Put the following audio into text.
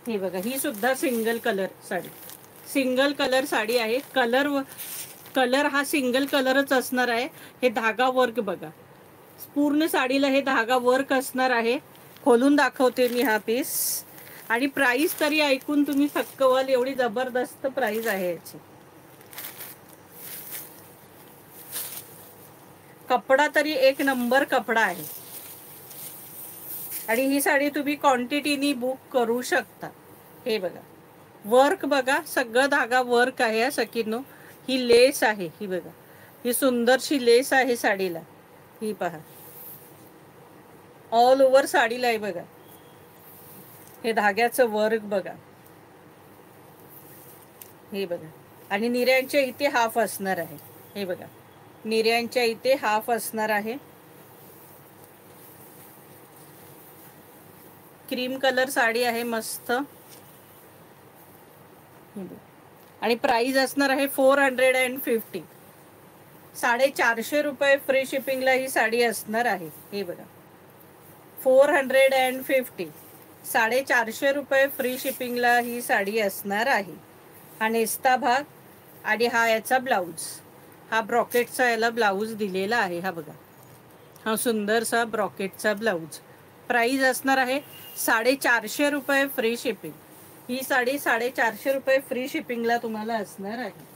हे बघा, ही सुद्धा single colour sari, single colour sari आहे. कलर हा सिंगल कलरच असणार आहे. हे धागा वर्क बघा, पूर्ण साडीला हे धागा वर्क असणार आहे. खोलून दाखवते मी हा पीस. आणि प्राइस तरी ऐकून तुम्ही थक्क व्हाल, एवढी जबरदस्त प्राइस आहे याची. कपडा तरी एक नंबर कपडा आहे. आणि ही साडी तुम्ही क्वांटिटीनी बुक करू शकता. हे बघा, वर्क बघा, सगळं धागा वर्क आहे सखींनो. ही लेस आहे, ही बघा, ही सुंदरशी लेस आहे साडीला. ही पहा, ऑल ओव्हर साडीला आहे बघा. हे धाग्याचं वर्क बघा, हे बघा. आणि निर्यांच्या इथे हाफ असणार आहे. हे बघा, निर्यांच्या इथे हाफ असणार आहे. क्रीम कलर साडी आहे मस्त. आणि प्राइस असणार आहे 450. 450 रुपये फ्री शिपिंगला ही साडी असणार आहे. हे बघा, 450, 450 रुपये फ्री शिपिंगला ही साडी असणार आहे. हा नेस्ता भाग आणि हा याचा ब्लाऊज, हा ब्रॉकेटचा याला ब्लाऊज दिलेला आहे. हा बघा, हा सुंदरसा ब्रॉकेटचा ब्लाऊज. प्राइस असणार आहे 450 रुपये फ्री शिपिंग. ही साडी 450 रुपये फ्री शिपिंगला तुम्हाला असणार आहे.